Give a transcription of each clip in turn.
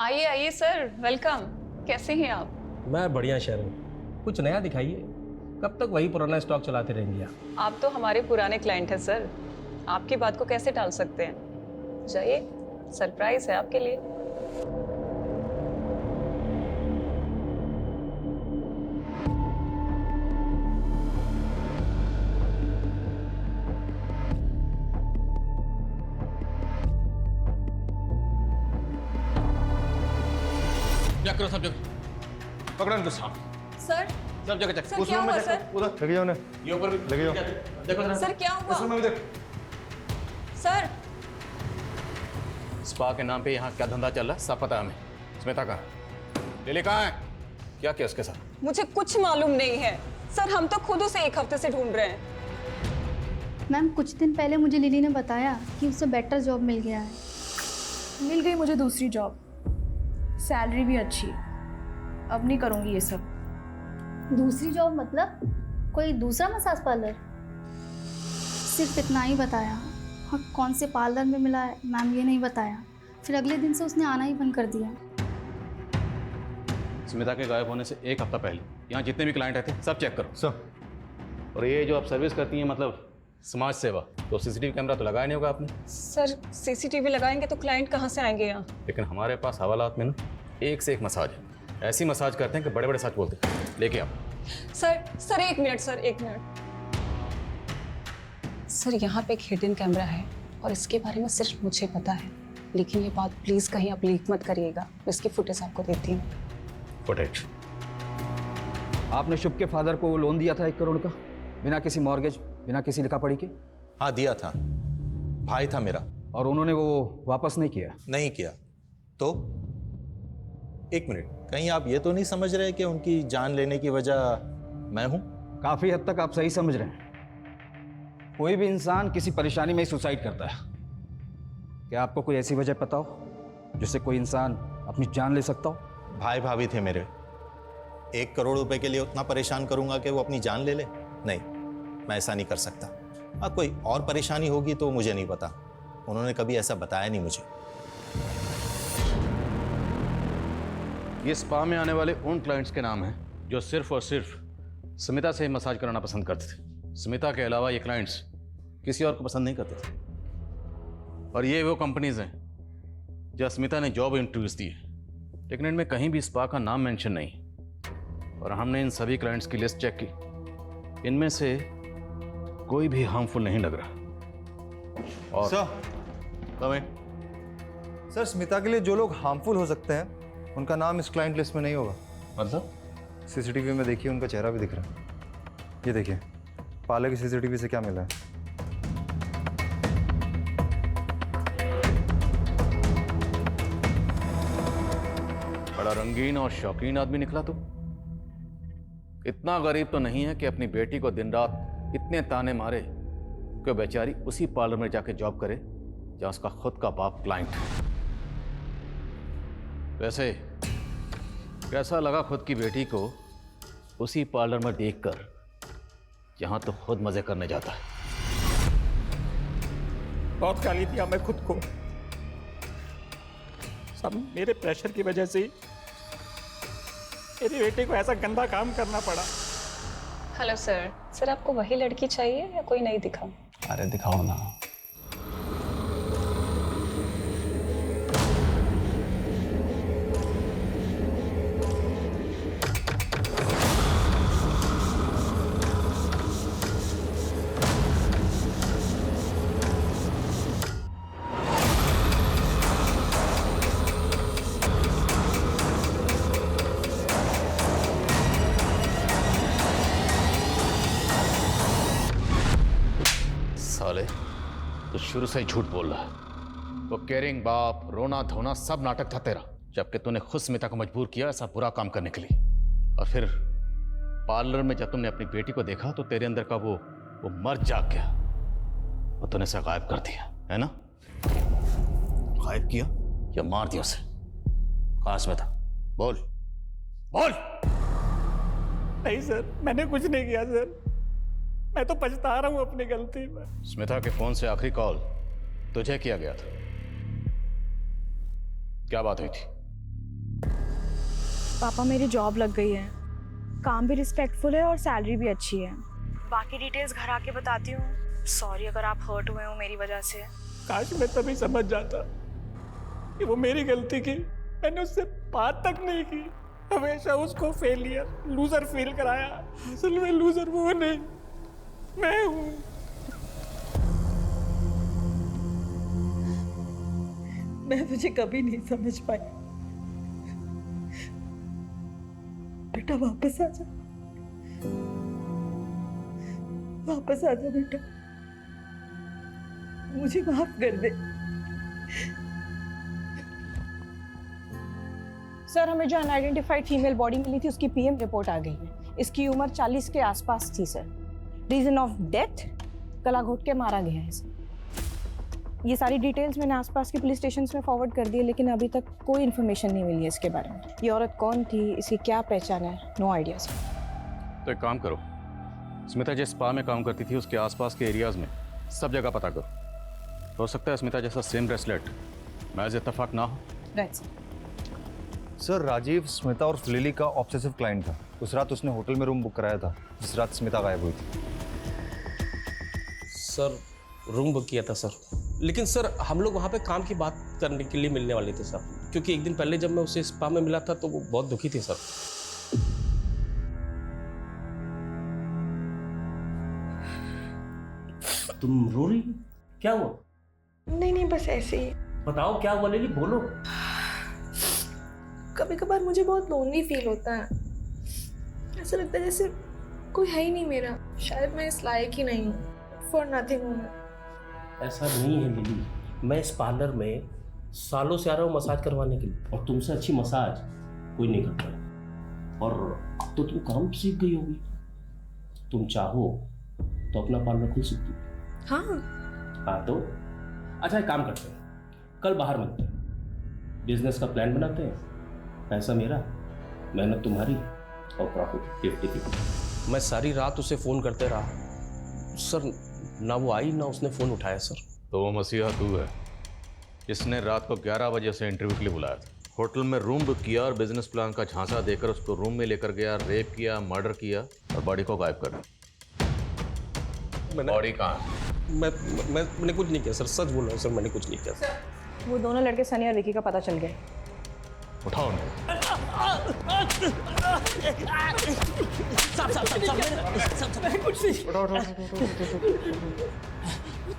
आइए आइए sir, welcome. कैसे हैं आप? मैं बढ़िया शरण, कुछ नया दिखाइए। कब तक वही पुराना स्टॉक चलाते रहेंगे आप तो हमारे पुराने क्लाइंट हैं सर, आपकी बात को कैसे टाल सकते हैं। जाइए, सरप्राइज है आपके लिए। चेक करो सब जगह, पकड़ो इनको साफ। सर सब जगह चेक। सर क्या हुआ सर? उधर लगे जाओ, ये ऊपर भी लगे जाओ। देखो जरा। सर क्या हुआ? में भी देख। सर स्पा के नाम पे यहाँ क्या धंधा चल रहा है सब पता है हमें। स्मिता कहाँ? लिली कहाँ है? क्या किया उसके साथ? मुझे कुछ मालूम नहीं है सर, हम तो खुद उसे एक हफ्ते से ढूंढ रहे हैं। मैम कुछ दिन पहले मुझे लिली ने बताया कि उसे बेटर जॉब मिल गया है। मिल गई मुझे दूसरी जॉब, सैलरी भी अच्छी। अब नहीं करूँगी ये सब। दूसरी जॉब मतलब कोई दूसरा मसाज पार्लर? सिर्फ इतना ही बताया, और कौन से पार्लर में मिला है मैम ये नहीं बताया। फिर अगले दिन से उसने आना ही बंद कर दिया। स्मिता के गायब होने से एक हफ्ता पहले यहाँ जितने भी क्लाइंट आए थे सब चेक करो सब। और ये जो आप सर्विस करती हैं मतलब समाज सेवा, तो सीसीटीवी कैमरा तो लगाया नहीं होगा आपने? सर सीसीटीवी लगाएंगे तो क्लाइंट कहाँ से आएंगे यहाँ? लेकिन हमारे पास हवालात में ना एक से एक मसाज है। ऐसी मसाज करते हैं कि बड़े बड़े सच बोलते हैं। लेके आप। सर एक मिनट सर, एक मिनट सर, यहाँ पे एक हिडन कैमरा है और इसके बारे में सिर्फ मुझे पता है, लेकिन ये बात प्लीज कहीं आप लीक मत करिएगा। मैं इसकी फुटेज आपको देती हूँ। फुटेज? आपने शुभ के फादर को लोन दिया था 1 करोड़ का, बिना किसी मॉर्गेज, बिना किसी लिखा पढ़ी के? हाँ दिया था, भाई था मेरा। और उन्होंने वो वापस नहीं किया? नहीं किया। तो एक मिनट, कहीं आप ये तो नहीं समझ रहे कि उनकी जान लेने की वजह मैं हूं? काफी हद तक आप सही समझ रहे हैं। कोई भी इंसान किसी परेशानी में ही सुसाइड करता है। क्या आपको कोई ऐसी वजह पता हो जिससे कोई इंसान अपनी जान ले सकता हो? भाई भाभी थे मेरे। 1 करोड़ रुपए के लिए उतना परेशान करूंगा कि वो अपनी जान ले ले? नहीं, मैं ऐसा नहीं कर सकता। हाँ, कोई और परेशानी होगी तो मुझे नहीं पता, उन्होंने कभी ऐसा बताया नहीं मुझे। ये स्पा में आने वाले उन क्लाइंट्स के नाम हैं जो सिर्फ और सिर्फ स्मिता से मसाज कराना पसंद करते थे। स्मिता के अलावा ये क्लाइंट्स किसी और को पसंद नहीं करते थे। और ये वो कंपनीज हैं जहाँ स्मिता ने जॉब इंटरव्यूज दिए, लेकिन इनमें कहीं भी स्पा का नाम मेंशन नहीं। और हमने इन सभी क्लाइंट्स की लिस्ट चेक की, इनमें से कोई भी हार्मफुल नहीं लग रहा। और सर स्मिता के लिए जो लोग हार्मफुल हो सकते हैं उनका नाम इस क्लाइंट लिस्ट में नहीं होगा। मतलब? सीसीटीवी में देखिए, उनका चेहरा भी दिख रहा है। ये देखिए, पार्लर की सीसीटीवी से क्या मिला है। बड़ा रंगीन और शौकीन आदमी निकला तू। इतना गरीब तो नहीं है कि अपनी बेटी को दिन रात इतने ताने मारे कि बेचारी उसी पार्लर में जाके जॉब करे जहां उसका खुद का बाप क्लाइंट है। वैसे कैसा लगा खुद की बेटी को उसी पार्लर में देखकर जहां तो खुद मजे करने जाता है? बहुत गाली दिया मैं खुद को, सब मेरे प्रेशर की वजह से ही मेरी बेटी को ऐसा गंदा काम करना पड़ा। हेलो सर, सर आपको वही लड़की चाहिए या कोई नहीं दिखाऊं? अरे दिखाओ ना। साले, तो शुरू से ही झूठ बोल रहा है। वो केयरिंग बाप, रोना धोना सब नाटक था तेरा, जबकि तूने खुद स्मिता को मजबूर किया ऐसा बुरा काम करने के लिए। और फिर पार्लर में जब तुमने अपनी बेटी को देखा तो तेरे अंदर का वो मर्द जाग गया और तूने उसे गायब कर दिया, है ना? गायब किया या मार दिया उसे? कहाँ स्मिता? बोल बोल। नहीं सर, मैंने कुछ नहीं किया सर, मैं तो पछता रहा हूं अपनी गलती में। स्मिता के फोन से आखिरी कॉल तुझे किया गया था, क्या बात हुई थी? पापा मेरी जॉब लग गई है, काम भी रिस्पेक्टफुल है और सैलरी भी अच्छी है। बाकी डिटेल्स घर आके बताती हूँ। सॉरी अगर आप हर्ट हुए हो मेरी वजह से। काश मैं तभी समझ जाता कि वो मेरी गलती की, मैंने उससे बात तक नहीं की। हमेशा उसको फेलियर, लूजर फील कराया। असल में लूजर वो नहीं, मैं हूँ। मैं तुझे कभी नहीं समझ पाई। बेटा वापस आ जा, वापस आ जा बेटा, मुझे माफ कर दे। सर हमें जो अनआइडेंटिफाइड फीमेल बॉडी मिली थी उसकी पीएम रिपोर्ट आ गई है। इसकी उम्र 40 के आसपास थी सर। रीजन ऑफ डेथ, गला घोट के मारा गया है इसे। ये सारी डिटेल्स मैंने आसपास के पुलिस स्टेशन में फॉरवर्ड कर दी है, लेकिन अभी तक कोई इन्फॉर्मेशन नहीं मिली है इसके बारे में। ये औरत कौन थी, इसकी क्या पहचान है, नो आइडिया सर। तो एक काम करो, स्मिता जिस स्पा में काम करती थी उसके आसपास के एरियाज में सब जगह पता करो। हो सकता है स्मिता जैसा सेम ब्रेसलेट महज इत्तेफाक ना हो। Right sir. Sir Rajeev Smita और लिली का ऑब्सेसिव क्लाइंट था। उस रात उसने होटल में रूम बुक कराया था जिस रात स्मिता गायब हुई थी। सर रूम बुक किया था सर, लेकिन सर हम लोग वहाँ पे काम की बात करने के लिए मिलने वाले थे सर, क्योंकि एक दिन पहले जब मैं उसे स्पा में मिला था तो वो बहुत दुखी थी सर। तुम रो रही हो? क्या हुआ? नहीं बस ऐसे ही। बताओ क्या हुआ लिली, बोलो। कभी कभार मुझे बहुत लोनली फील होता है। ऐसा लगता है जैसे कोई है ही नहीं मेरा। शायद मैं इस लायक ही नहीं हूँ। फॉर नथिंग हूँ मैं। ऐसा नहीं है लिली, मैं इस पार्लर में सालों से आ रहा हूँ मसाज करवाने के लिए, और तुमसे अच्छी मसाज कोई नहीं कर पाया। और अब तो तुम काम सीख गई होगी, तुम चाहो तो अपना पार्लर खुल सकती हो। हाँ तो अच्छा एक काम करते हैं, कल बाहर मिलते हैं, बिजनेस का प्लान बनाते हैं। पैसा मेरा, मेहनत तुम्हारी, और प्रॉफिट 50-50। मैं सारी रात उसे फ़ोन करते रहा सर, ना वो आई ना उसने फ़ोन उठाया सर। तो वो मसीहा तू है जिसने रात को 11 बजे से इंटरव्यू के लिए बुलाया था, होटल में रूम बुक किया और बिजनेस प्लान का झांसा देकर उसको रूम में लेकर गया, रेप किया, मर्डर किया और बॉडी को गायब कर दिया। बॉडी कहाँ है? मैंने कुछ नहीं किया सर, सच बोल रहा हूँ सर, मैंने कुछ नहीं किया सर। वो दोनों लड़के सनी और विकी का पता चल गया। उठाओ उन्हें।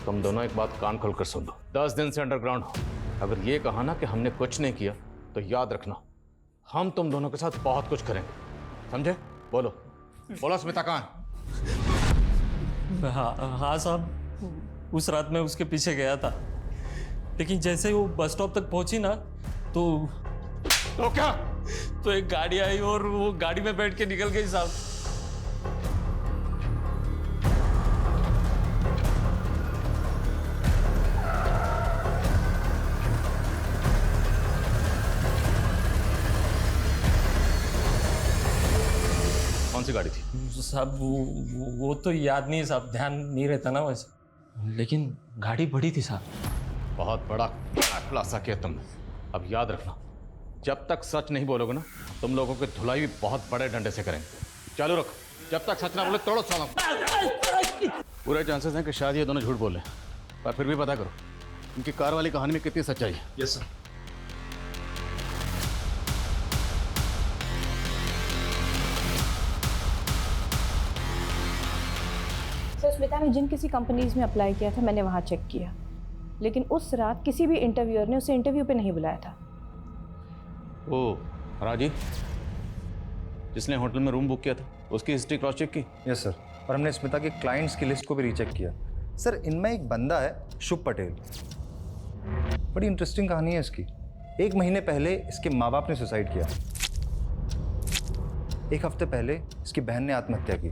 तुम दोनों एक बात कान खोलकर सुन लो, 10 दिन से अंडरग्राउंड हो। अगर ये कहा ना कि हमने कुछ नहीं किया तो याद रखना हम तुम दोनों के साथ बहुत कुछ करेंगे, समझे? बोलो बोलो स्मिता कहाँ है? हाँ साहब, उस रात मैं उसके पीछे गया था, लेकिन जैसे ही वो बस स्टॉप तक पहुंची ना तो क्या? तो एक गाड़ी आई और वो गाड़ी में बैठ के निकल गई साहब। कौन सी गाड़ी थी? साहब वो तो याद नहीं साहब, ध्यान नहीं रहता ना वैसे, लेकिन गाड़ी बड़ी थी साहब। बहुत बड़ा खुलासा किया तुमने। अब याद रखना, जब तक सच नहीं बोलोगे ना तुम लोगों की धुलाई भी बहुत बड़े डंडे से करेंगे। चालू रखो, जब तक सच ना बोले तोड़ो सालों। पूरे चांसेस हैं कि शायद ये दोनों झूठ बोले, पर फिर भी पता करो इनकी कार वाली कहानी में कितनी सच्चाई है। Yes sir. स्मिता ने जिन किसी कंपनीज में अप्लाई किया था मैंने वहाँ चेक किया, लेकिन उस रात किसी भी इंटरव्यूअर ने उसे इंटरव्यू पे नहीं बुलाया था। ओ राजीव जिसने होटल में रूम बुक किया था उसकी हिस्ट्री क्रॉस चेक की? यस सर, और हमने स्मिता के क्लाइंट्स की लिस्ट को भी रीचेक किया। सर इनमें एक बंदा है शुभ पटेल, बड़ी इंटरेस्टिंग कहानी है इसकी। 1 महीने पहले इसके माँ बाप ने सुसाइड किया, 1 हफ्ते पहले इसकी बहन ने आत्महत्या की।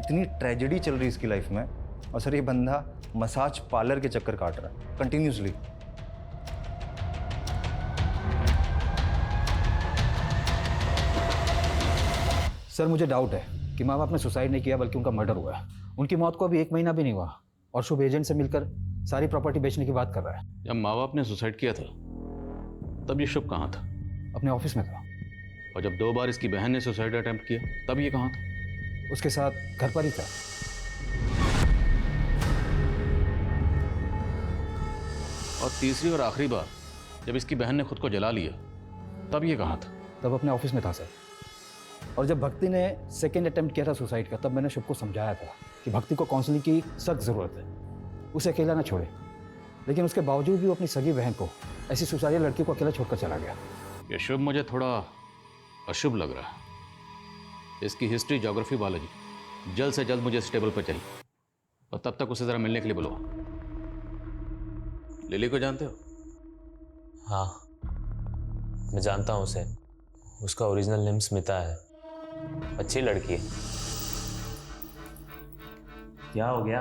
इतनी ट्रेजेडी चल रही इसकी लाइफ में, और सर ये बंदा मसाज पार्लर के चक्कर काट रहा है कंटिन्यूसली। सर मुझे डाउट है कि माँ बाप ने सुसाइड नहीं किया बल्कि उनका मर्डर हुआ है। उनकी मौत को अभी 1 महीना भी नहीं हुआ और शुभ एजेंट से मिलकर सारी प्रॉपर्टी बेचने की बात कर रहा है। जब माँ बाप ने सुसाइड किया था तब ये शुभ कहाँ था? अपने ऑफिस में था। और जब 2 बार इसकी बहन ने सुसाइड अटेम्प्ट किया तब ये कहाँ था? उसके साथ घर पर ही था। और तीसरी और आखिरी बार जब इसकी बहन ने खुद को जला लिया तब ये कहाँ था? तब अपने ऑफिस में था सर। और जब भक्ति ने सेकेंड अटेम्प्ट किया था सुसाइड का, तब मैंने शुभ को समझाया था कि भक्ति को काउंसलिंग की सख्त ज़रूरत है, उसे अकेला ना छोड़े। लेकिन उसके बावजूद भी वो अपनी सगी बहन को, ऐसी सुसाइडल लड़की को अकेला छोड़कर चला गया। ये शुभ मुझे थोड़ा अशुभ लग रहा है। इसकी हिस्ट्री, ज्योग्राफी, बायोलॉजी जल्द से जल्द मुझे इस टेबल पर चाहिए। और तब तक उसे ज़रा मिलने के लिए बुलाओ। लिली को जानते हो? हाँ, मैं जानता हूँ उसे। उसका ओरिजिनल नेम स्मिता है। अच्छी लड़की है। क्या हो गया?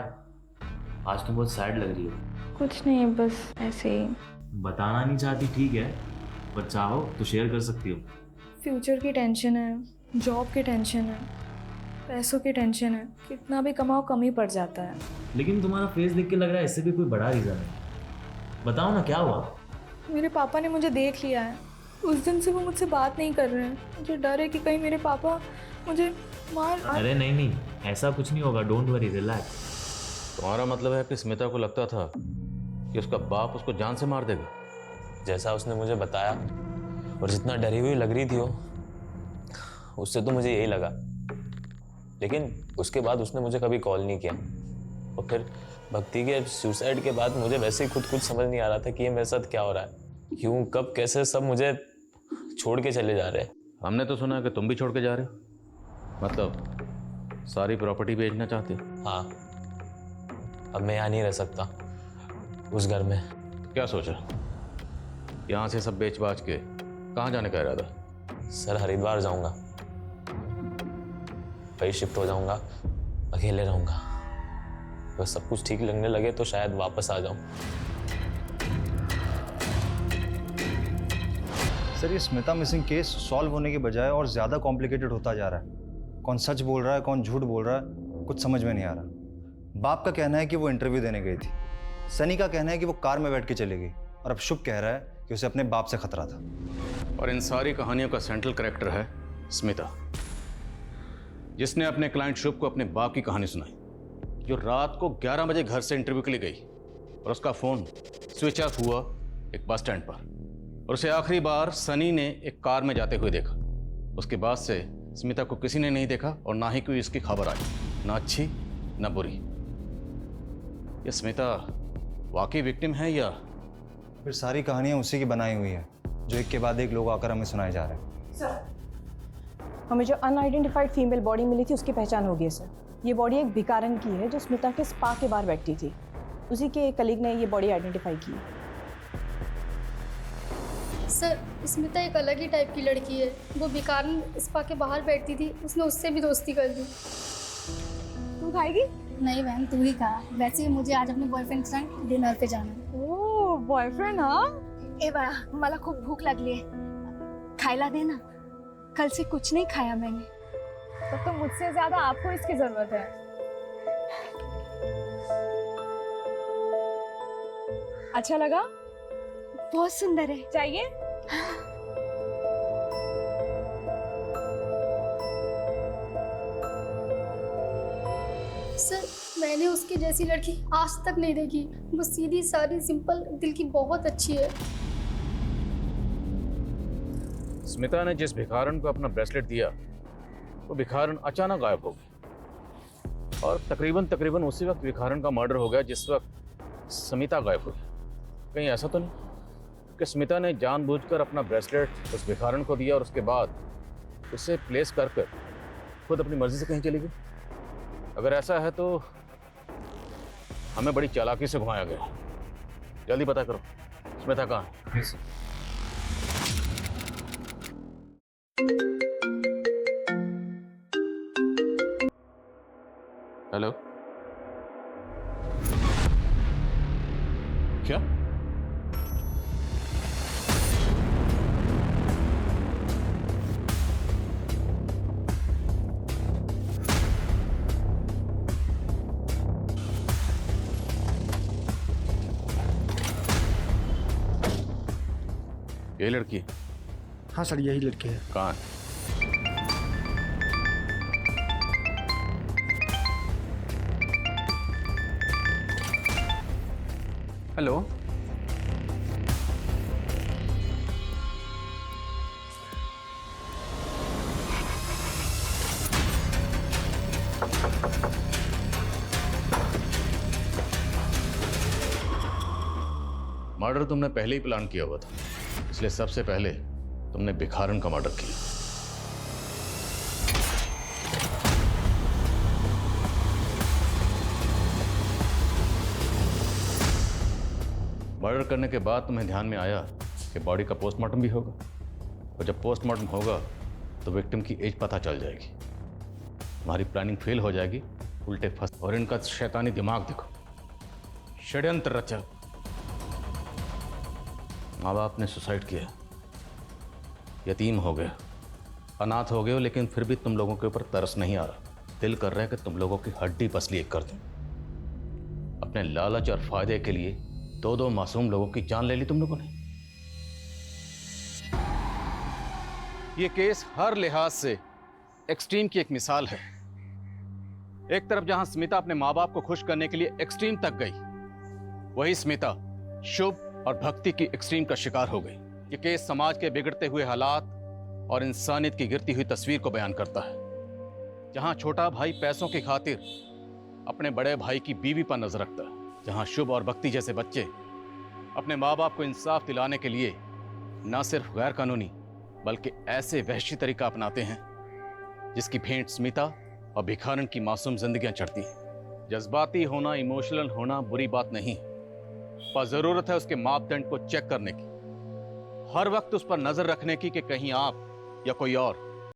आज तुम बहुत सैड लग रही हो। कुछ नहीं, बस ऐसे ही। बताना नहीं चाहती, ठीक है, पर चाहो तो शेयर कर सकती हो। फ्यूचर की टेंशन है, जॉब की टेंशन है, पैसों की टेंशन है। कितना भी कमाओ कम ही पड़ जाता है। लेकिन तुम्हारा फेस देख के लग रहा है इससे भी कोई बड़ा रीज़न है। बताओ ना, क्या हुआ? मेरे पापा ने मुझे देख लिया है। उस दिन से वो मुझसे बात नहीं कर रहे हैं। मुझे डर है कि कहीं मेरे पापा मुझे मार। अरे नहीं, ऐसा कुछ नहीं होगा। Don't worry, relax. तुम्हारा मतलब है कि स्मिता को लगता था कि उसका बाप उसको जान से मार देगा? जैसा उसने मुझे बताया और जितना डरी हुई लग रही थी वो, उससे तो मुझे यही लगा। लेकिन उसके बाद उसने मुझे कभी कॉल नहीं किया। और फिर भक्ति के सुसाइड के बाद मुझे वैसे ही खुद कुछ समझ नहीं आ रहा था कि ये मेरे साथ क्या हो रहा है, क्यों, कब, कैसे सब मुझे छोड़ के चले जा रहे हैं। हमने तो सुना है कि तुम भी छोड़ के जा रहे हो। मतलब सारी प्रॉपर्टी बेचना चाहते हो? हाँ, अब मैं यहाँ नहीं रह सकता उस घर में। तो क्या सोचा? यहाँ से सब बेच बाच के कहाँ जाने का इरादा? सर, हरिद्वार जाऊँगा, वही शिफ्ट हो जाऊँगा, अकेले रहूँगा। बस सब कुछ ठीक लगने लगे तो शायद वापस आ जाऊँ। सर, ये स्मिता मिसिंग केस सॉल्व होने के बजाय और ज़्यादा कॉम्प्लिकेटेड होता जा रहा है। कौन सच बोल रहा है, कौन झूठ बोल रहा है, कुछ समझ में नहीं आ रहा। बाप का कहना है कि वो इंटरव्यू देने गई थी। सनी का कहना है कि वो कार में बैठ के चली गई। और अब शुभ कह रहा है कि उसे अपने बाप से खतरा था। और इन सारी कहानियों का सेंट्रल कैरेक्टर है स्मिता, जिसने अपने क्लाइंट शुभ को अपने बाप की कहानी सुनाई, जो रात को 11 बजे घर से इंटरव्यू के लिए गई और उसका फ़ोन स्विच ऑफ हुआ एक बस स्टैंड पर। और उसे आखिरी बार सनी ने एक कार में जाते हुए देखा। उसके बाद से स्मिता को किसी ने नहीं देखा और ना ही कोई इसकी खबर आई, ना अच्छी ना बुरी। ये स्मिता वाकई विक्टिम है या फिर सारी कहानियाँ उसी की बनाई हुई है, जो एक के बाद एक लोग आकर हमें सुनाए जा रहे हैं। सर, हमें जो अनआइडेंटिफाइड फीमेल बॉडी मिली थी उसकी पहचान हो गई है सर। ये बॉडी एक भिखारन की है जो स्मिता के स्पा के बाहर बैठती थी। उसी के एक कलीग ने ये बॉडी आइडेंटिफाई की। सर, स्मिता एक अलग ही टाइप की लड़की है। वो भिखारन स्पा के बाहर बैठती थी, उसने उससे भी दोस्ती कर दी। तू खाएगी? नहीं बहन, तू ही खा। वैसे मुझे आज अपने बॉयफ्रेंड के साथ डिनर पे जाना है। ओह, बॉयफ्रेंड? हाँ, ए बड़ा, मला खूप भूक लागली है, खायला दे ना। कल से कुछ नहीं खाया मैंने। तब तो मुझसे ज्यादा आपको इसकी जरूरत है। अच्छा लगा? बहुत सुंदर है। चाहिए? सर, मैंने उसकी जैसी लड़की आज तक नहीं देखी। वो सीधी सादी, सिंपल, दिल की बहुत अच्छी है। स्मिता ने जिस भिखारन को अपना ब्रेसलेट दिया, वो भिखारन अचानक गायब हो गया। और तकरीबन उसी वक्त भिखारन का मर्डर हो गया जिस वक्त स्मिता गायब हुई। कहीं ऐसा तो नहीं कि स्मिता ने जानबूझकर अपना ब्रेसलेट उस भिखारन को दिया और उसके बाद उसे प्लेस कर खुद अपनी मर्जी से कहीं चली गई? अगर ऐसा है तो हमें बड़ी चालाकी से घुमाया गया। जल्दी पता करो स्मिता कहाँ है। हेलो, क्या? ये लड़की हाँ सर, यही लड़के हैं। कहाँ है? हेलो, मर्डर तुमने पहले ही प्लान किया हुआ था, इसलिए सबसे पहले तुमने भिखारन का मर्डर किया। मर्डर करने के बाद तुम्हें ध्यान में आया कि बॉडी का पोस्टमार्टम भी होगा, और जब पोस्टमार्टम होगा तो विक्टिम की एज पता चल जाएगी। तुम्हारी प्लानिंग फेल हो जाएगी, उल्टे फंस। और इनका शैतानी दिमाग देखो, षड्यंत्र रचा। माँ बाप ने सुसाइड किया, यतीम हो गए, अनाथ हो गए हो, लेकिन फिर भी तुम लोगों के ऊपर तरस नहीं आ रहा। दिल कर रहा है कि तुम लोगों की हड्डी पसली एक कर दूं। अपने लालच और फायदे के लिए दो मासूम लोगों की जान ले ली तुम लोगों ने। ये केस हर लिहाज से एक्सट्रीम की एक मिसाल है। एक तरफ जहां स्मिता अपने माँ बाप को खुश करने के लिए एक्सट्रीम तक गई, वही स्मिता शुभ और भक्ति की एक्सट्रीम का शिकार हो गई। ये केस समाज के बिगड़ते हुए हालात और इंसानियत की गिरती हुई तस्वीर को बयान करता है। जहां छोटा भाई पैसों की खातिर अपने बड़े भाई की बीवी पर नजर रखता है, जहां शुभ और भक्ति जैसे बच्चे अपने माँ बाप को इंसाफ दिलाने के लिए न सिर्फ गैर कानूनी बल्कि ऐसे वहशी तरीका अपनाते हैं जिसकी भेंट स्मिता और भिखारन की मासूम जिंदगियां चढ़ती हैं। जज्बाती होना, इमोशनल होना बुरी बात नहीं, पर जरूरत है उसके मापदंड को चेक करने की, हर वक्त उस पर नजर रखने की कि कहीं आप या कोई और